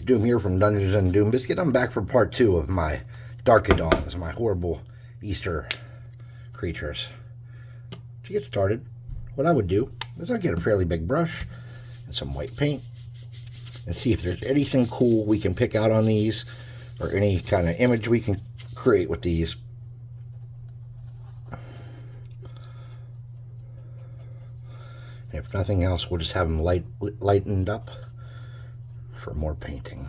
Doom here from Dungeons and Doom Biscuit. I'm back for part 2 of my Darckadons, my horrible Easter creatures. To get started, what I would do is I'd get a fairly big brush and some white paint and see if there's anything cool we can pick out on these or any kind of image we can create with these. And if nothing else, we'll just have them lightened up for more painting.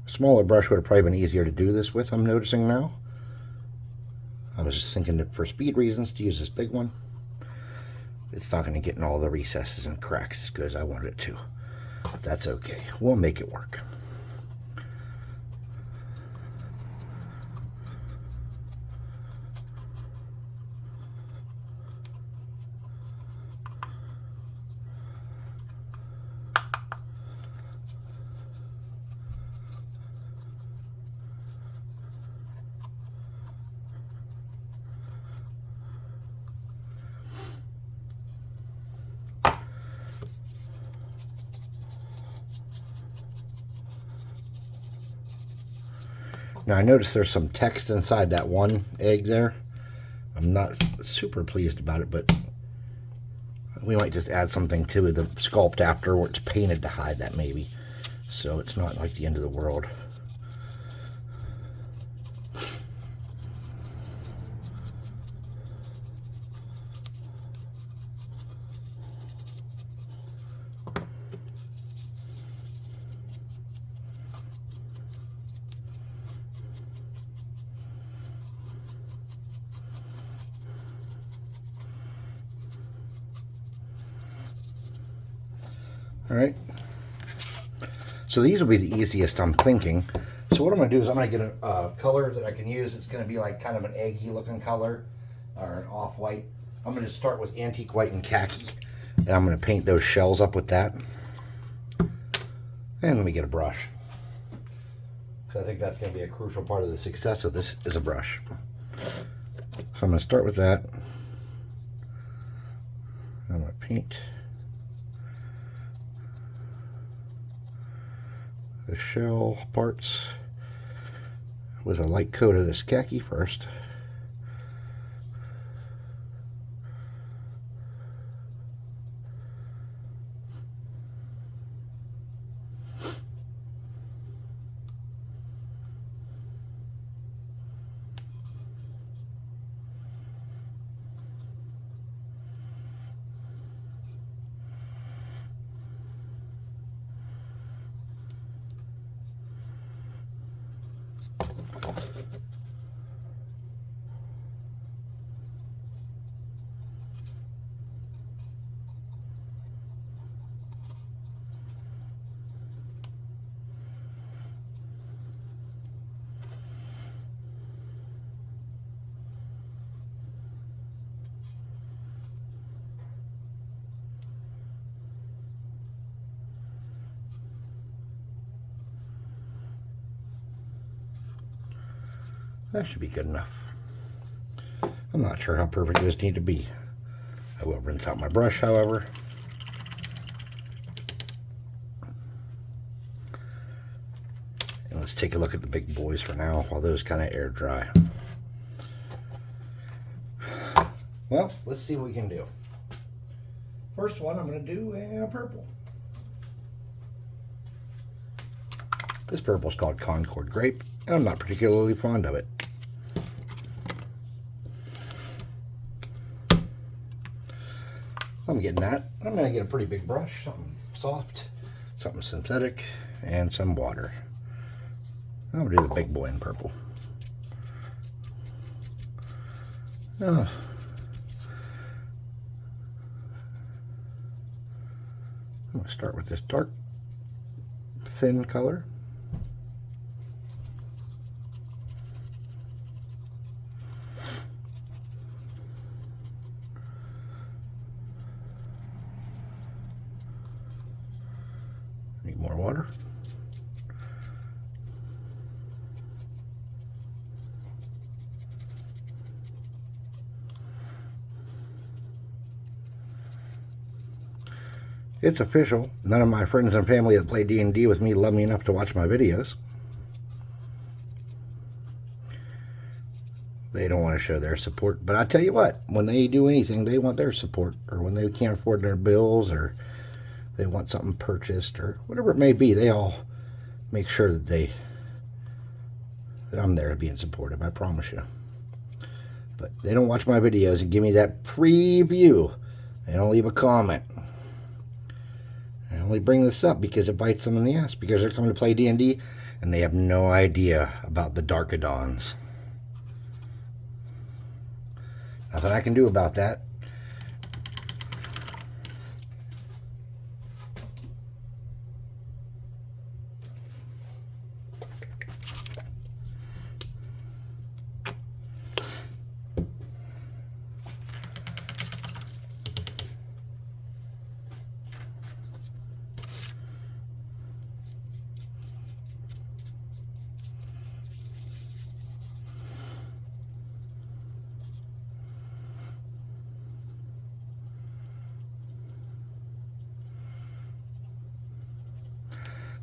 A smaller brush would have probably been easier to do this with, I'm noticing now. I was just thinking that for speed reasons to use this big one. It's not going to get in all the recesses and cracks as good as I wanted it to. But that's okay. We'll make it work. Now I noticed there's some text inside that one egg there. I'm not super pleased about it, but we might just add something to the sculpt after where it's painted to hide that maybe. So it's not like the end of the world. Alright, so these will be the easiest, I'm thinking. So what I'm going to do is I'm going to get a color that I can use. It's going to be like kind of an eggy looking color, or an off-white. I'm going to start with antique white and khaki, and I'm going to paint those shells up with that. And let me get a brush, because I think that's going to be a crucial part of the success of this is a brush. So I'm going to start with that. I'm going to paint the shell parts with a light coat of this khaki first. That should be good enough. I'm not sure how perfect this needs to be. I will rinse out my brush, however. And let's take a look at the big boys for now, while those kind of air dry. Well, let's see what we can do. First one I'm going to do a purple. This purple is called Concord Grape, and I'm not particularly fond of it. I'm getting that. I'm going to get a pretty big brush, something soft, something synthetic, and some water. I'm going to do the big boy in purple. I'm going to start with this dark, thin color. Need more water. It's official. None of my friends and family that play D&D with me love me enough to watch my videos. They don't want to show their support. But I tell you what, when they do anything, they want their support. Or when they can't afford their bills, or they want something purchased, or whatever it may be, they all make sure that I'm there being supportive, I promise you. But they don't watch my videos and give me that free view. They don't leave a comment. I only bring this up because it bites them in the ass, because they're coming to play D&D and they have no idea about the Darckadons. Nothing I can do about that.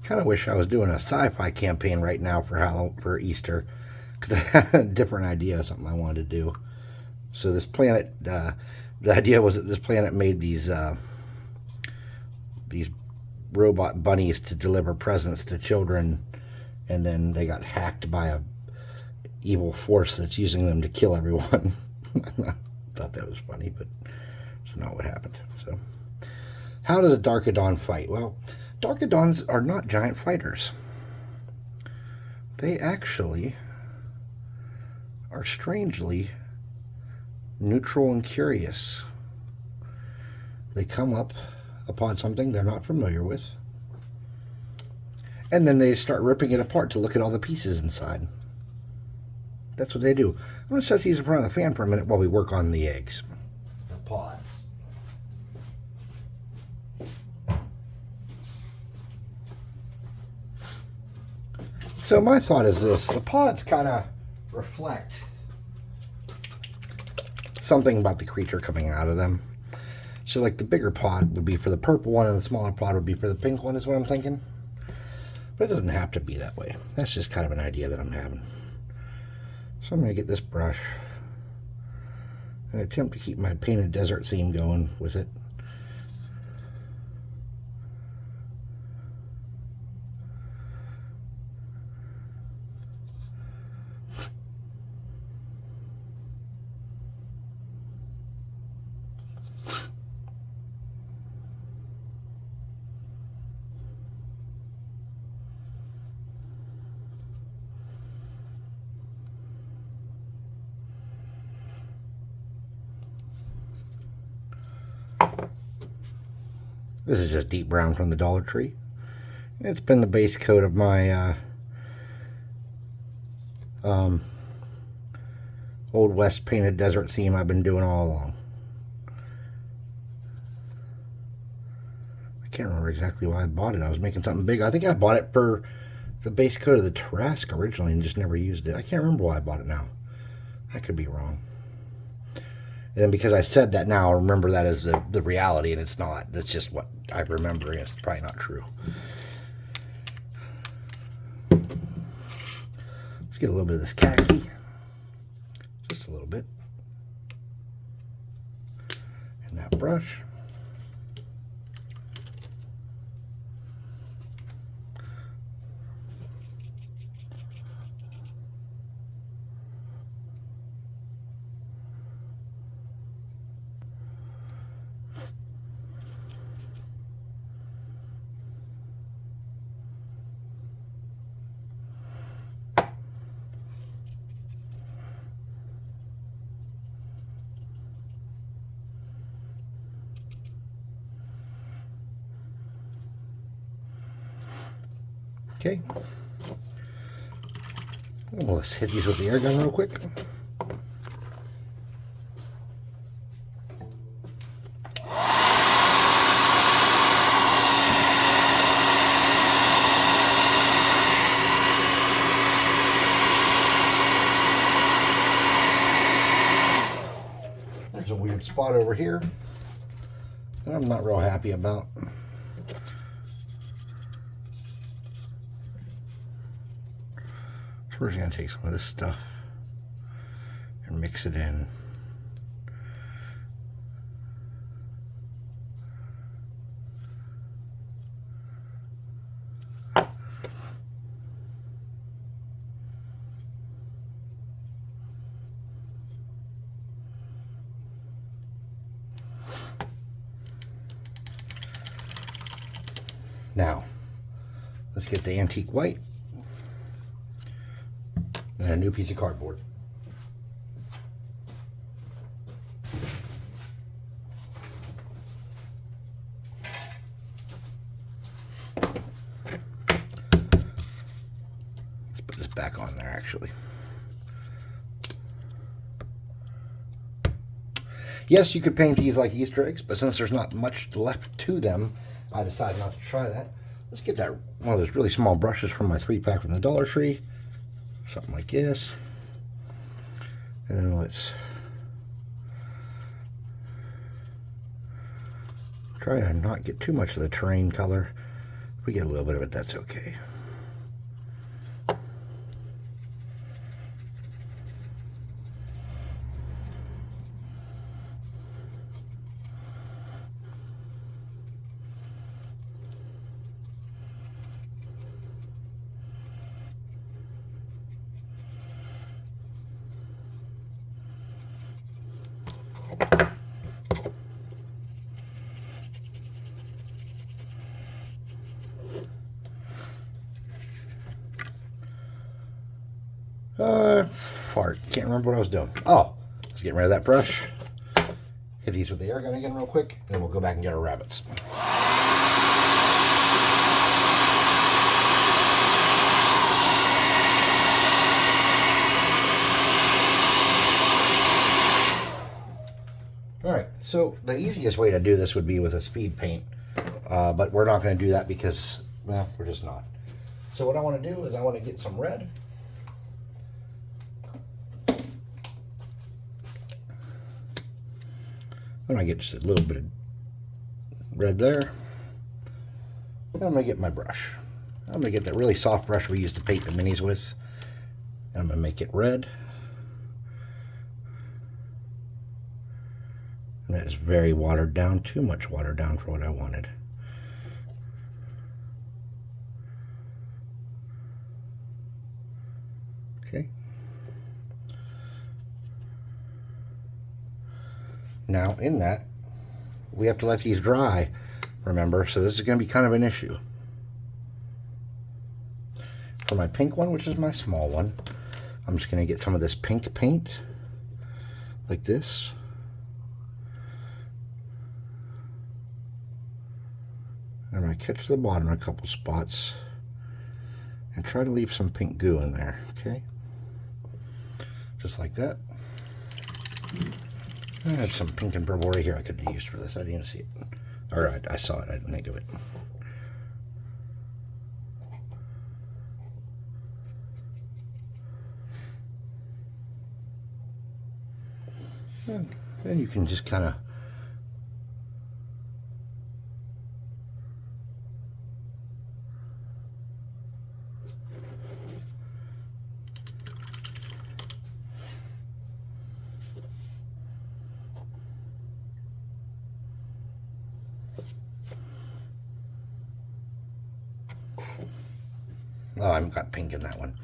Kind of wish I was doing a sci-fi campaign right now for Easter, because I had a different idea of something I wanted to do. So this planet, the idea was that this planet made these robot bunnies to deliver presents to children, and then they got hacked by a evil force that's using them to kill everyone. I thought that was funny, but that's not what happened. So, how does a Darckadon fight? Well, Darckadons are not giant fighters. They actually are strangely neutral and curious. They come up upon something they're not familiar with, and then they start ripping it apart to look at all the pieces inside. That's what they do. I'm going to set these in front of the fan for a minute while we work on the eggs. The pods. So my thought is this. The pods kind of reflect something about the creature coming out of them. So like the bigger pod would be for the purple one and the smaller pod would be for the pink one, is what I'm thinking. But it doesn't have to be that way. That's just kind of an idea that I'm having. So I'm going to get this brush and attempt to keep my painted desert theme going with it. This is just deep brown from the Dollar Tree. It's been the base coat of my Old West painted desert theme I've been doing all along. I can't remember exactly why I bought it. I was making something big. I think I bought it for the base coat of the Trask originally and just never used it. I can't remember why I bought it now. I could be wrong. And then because I said that now, I remember that as the reality, and it's not. That's just what I remember, and it's probably not true. Let's get a little bit of this khaki. Just a little bit. And that brush. Okay. Well, let's hit these with the air gun real quick. There's a weird spot over here that I'm not real happy about. We're just going to take some of this stuff and mix it in. Now, let's get the antique white and a new piece of cardboard. Let's put this back on there, actually. Yes, you could paint these like Easter eggs, but since there's not much left to them, I decided not to try that. Let's get that one of those really small brushes from my 3-pack from the Dollar Tree. Something like this. And then let's try to not get too much of the terrain color. If we get a little bit of it, that's okay. Fart. Can't remember what I was doing. Oh, I was getting rid of that brush. Hit these with the air gun again real quick, and then we'll go back and get our rabbits. Alright, so the easiest way to do this would be with a speed paint, but we're not going to do that because, well, we're just not. So what I want to do is I want to get some red. And I get just a little bit of red there. And I'm going to get my brush. I'm going to get that really soft brush we used to paint the minis with. And I'm going to make it red. And that is very watered down, too much watered down for what I wanted. Okay. Now, in that, we have to let these dry, remember, so this is going to be kind of an issue. For my pink one, which is my small one, I'm just going to get some of this pink paint, like this. I'm going to catch the bottom in a couple spots and try to leave some pink goo in there, okay? Just like that. I had some pink and purple right here I could have used for this. I didn't see it. Alright, I saw it. I didn't think of it. And then you can just kind of oh, I haven't got pink in that one.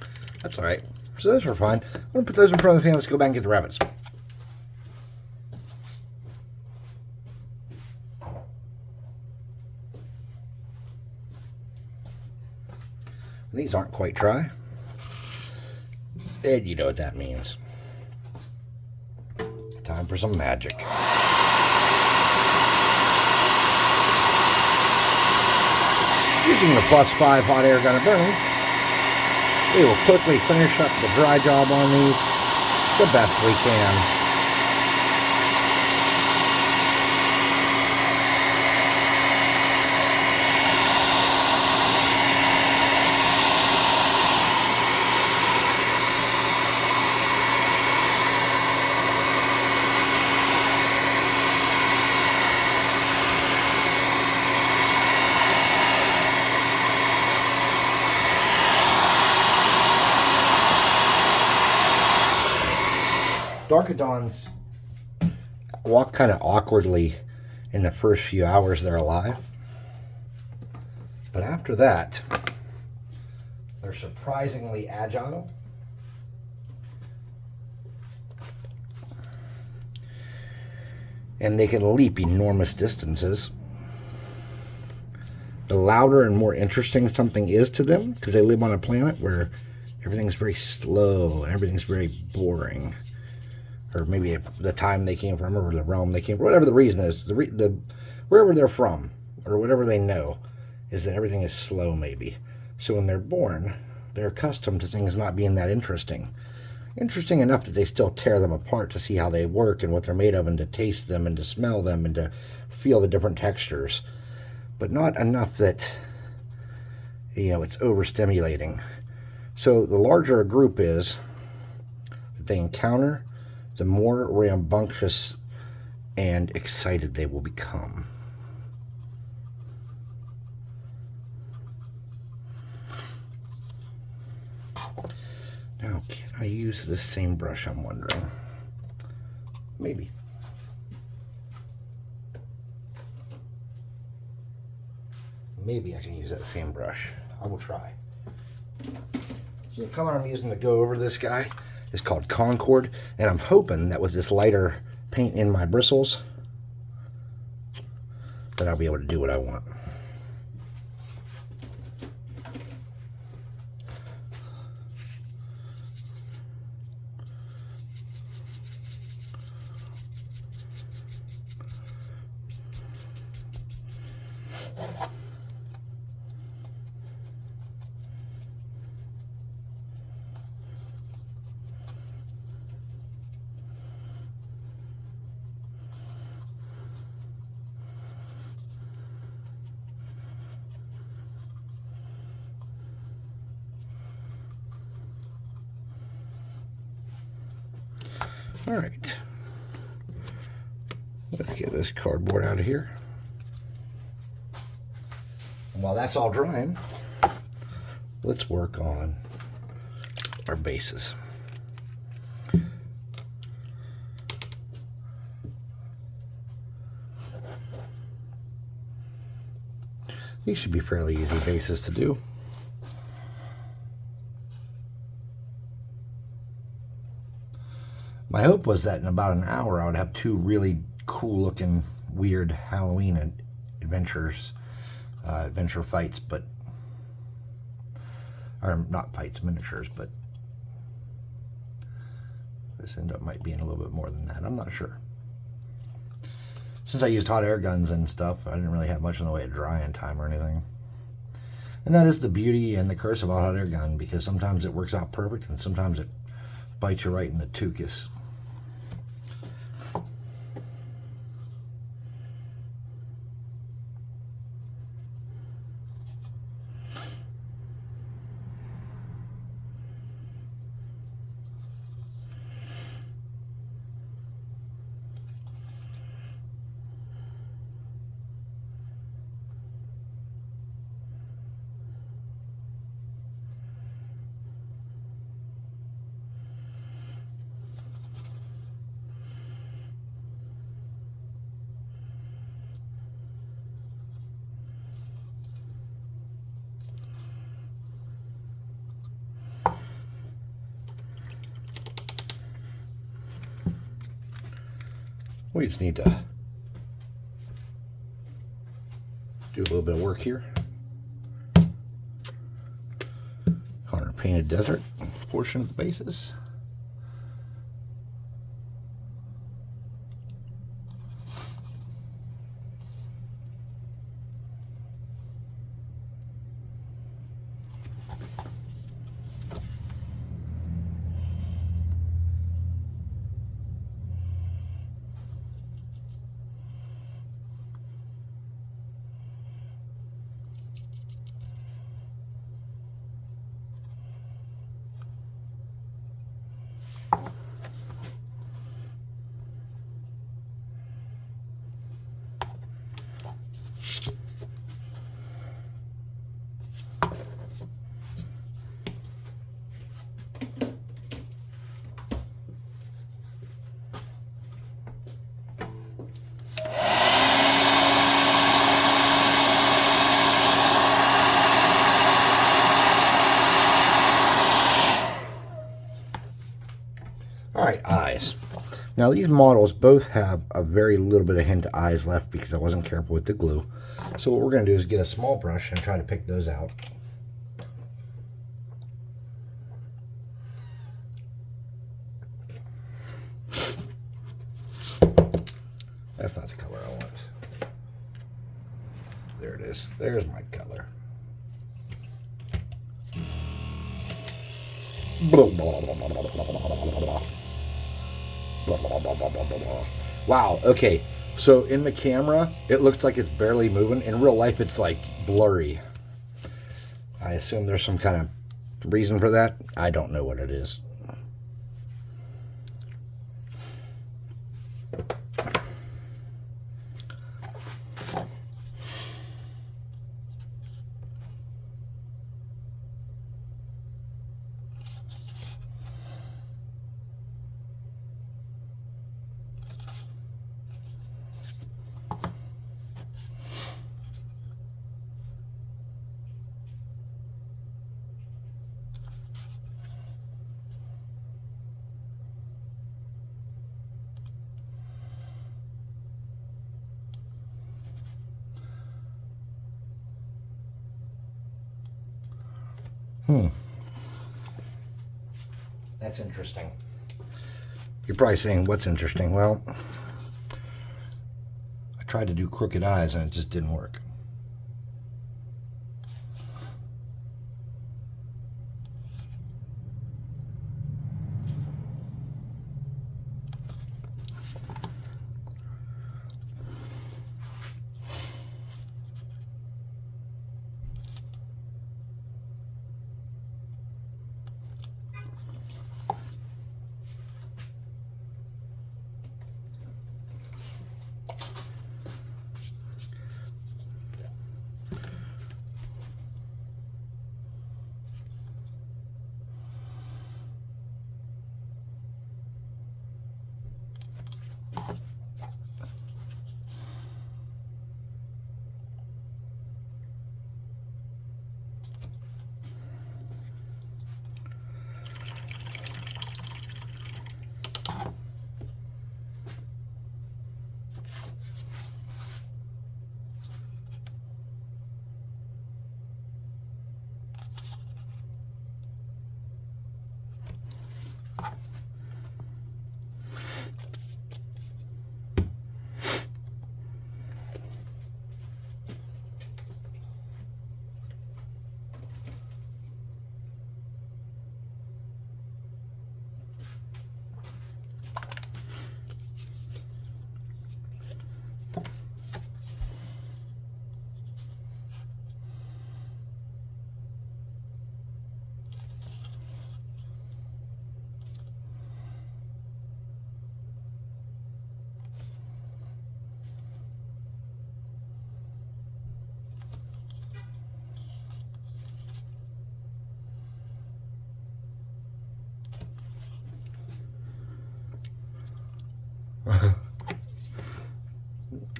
That's alright. So those are fine. I'm going to put those in front of the fan. Let's go back and get the rabbits. These aren't quite dry. And you know what that means. Time for some magic. Using the +5 hot air gun burning, we will quickly finish up the dry job on these the best we can. Darckadons walk kind of awkwardly in the first few hours they're alive. But after that, they're surprisingly agile. And they can leap enormous distances. The louder and more interesting something is to them, because they live on a planet where everything's very slow and everything's very boring. Or maybe the time they came from, or the realm they came from, whatever the reason is, wherever they're from, or whatever they know, is that everything is slow maybe. So when they're born, they're accustomed to things not being that interesting. Interesting enough that they still tear them apart to see how they work and what they're made of, and to taste them and to smell them and to feel the different textures. But not enough that, it's overstimulating. So the larger a group is that they encounter, the more rambunctious and excited they will become. Now, can I use the same brush, I'm wondering? Maybe. Maybe I can use that same brush. I will try. So the color I'm using to go over this guy is called Concord, and I'm hoping that with this lighter paint in my bristles, that I'll be able to do what I want. All right, let's get this cardboard out of here. And while that's all drying, let's work on our bases. These should be fairly easy bases to do. My hope was that in about an hour I would have two really cool looking weird Halloween adventure fights, or not fights, miniatures, but this end up might be in a little bit more than that. I'm not sure. Since I used hot air guns and stuff, I didn't really have much in the way of drying time or anything. And that is the beauty and the curse of a hot air gun, because sometimes it works out perfect and sometimes it bites you right in the tuchus. We just need to do a little bit of work here on our painted desert portion of the bases. All right, eyes. Now these models both have a very little bit of hint of eyes left because I wasn't careful with the glue. So what we're going to do is get a small brush and try to pick those out. That's not the color I want. There it is. There's my color. Wow, okay. So in the camera, it looks like it's barely moving. In real life, it's like blurry. I assume there's some kind of reason for that. I don't know what it is. That's interesting. You're probably saying, what's interesting? Well, I tried to do crooked eyes and it just didn't work.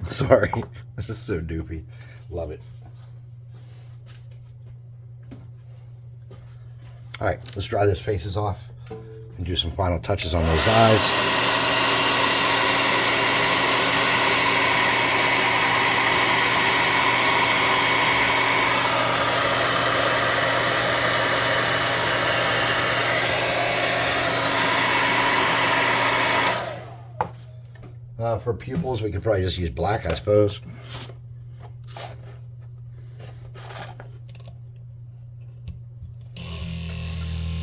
Sorry. This is so doofy. Love it. All right, let's dry those faces off and do some final touches on those eyes. For pupils, we could probably just use black, I suppose.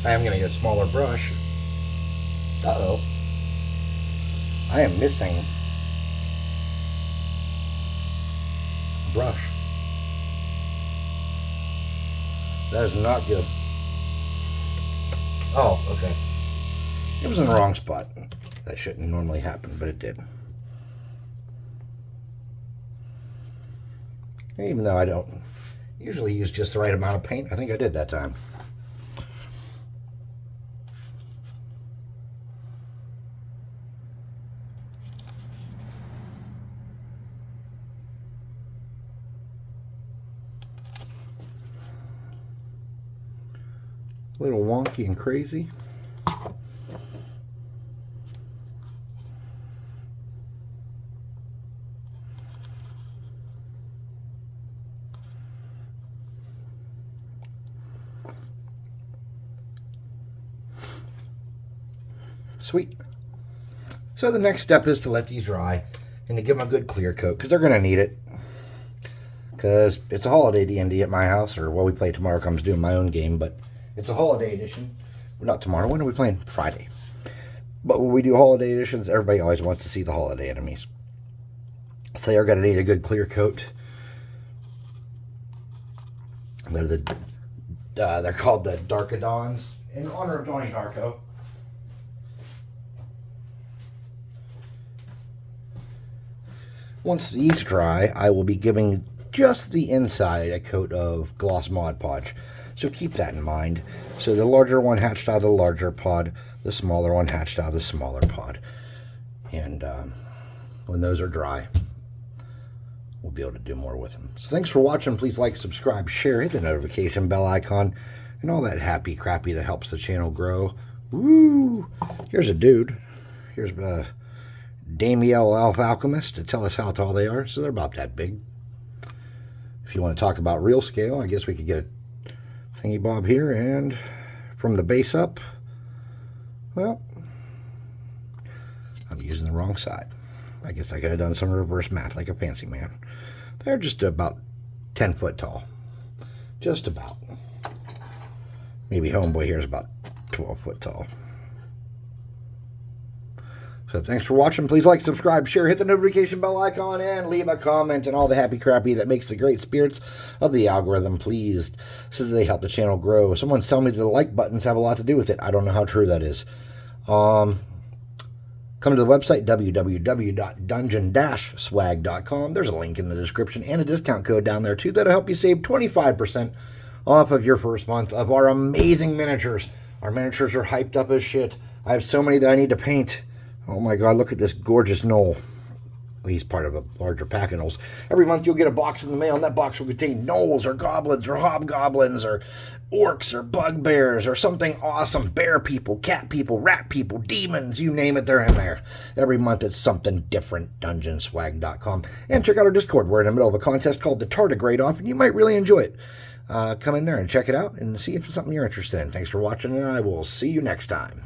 I am going to get a smaller brush. Uh-oh. I am missing a brush. That is not good. Oh, okay. It was in the wrong spot. That shouldn't normally happen, but it did. Even though I don't usually use just the right amount of paint, I think I did that time. A little wonky and crazy. Sweet. So the next step is to let these dry and to give them a good clear coat, because they're going to need it. Because it's a holiday D&D at my house, or well, we play tomorrow. Comes doing my own game, but it's a holiday edition. Well, not tomorrow. When are we playing? Friday. But when we do holiday editions, everybody always wants to see the holiday enemies. So they're going to need a good clear coat. They're called the Darckadons in honor of Donnie Darko. Once these dry, I will be giving just the inside a coat of gloss Mod Podge. So keep that in mind. So the larger one hatched out of the larger pod, the smaller one hatched out of the smaller pod. And when those are dry, we'll be able to do more with them. So thanks for watching. Please like, subscribe, share, hit the notification bell icon, and all that happy crappy that helps the channel grow. Woo! Here's a dude. Here's Damiel Elf Alchemist to tell us how tall they are. So they're about that big. If you want to talk about real scale, I guess we could get a thingy bob here, and from the base up, well, I'm using the wrong side. I guess I could have done some reverse math like a fancy man. They're just about 10 foot tall. Just about. Maybe homeboy here is about 12 foot tall. So thanks for watching. Please like, subscribe, share, hit the notification bell icon, and leave a comment and all the happy crappy that makes the great spirits of the algorithm pleased, so that they help the channel grow. Someone's telling me the like buttons have a lot to do with it. I don't know how true that is. Come to the website, www.dungeon-swag.com. There's a link in the description and a discount code down there, too, that'll help you save 25% off of your first month of our amazing miniatures. Our miniatures are hyped up as shit. I have so many that I need to paint. Oh my god, look at this gorgeous gnoll. He's part of a larger pack of gnolls. Every month you'll get a box in the mail, and that box will contain gnolls or goblins or hobgoblins or orcs or bugbears or something awesome. Bear people, cat people, rat people, demons, you name it, they're in there. Every month it's something different. Dungeonswag.com. And check out our Discord. We're in the middle of a contest called the Tardigrade Off, and you might really enjoy it. Come in there and check it out and see if it's something you're interested in. Thanks for watching, and I will see you next time.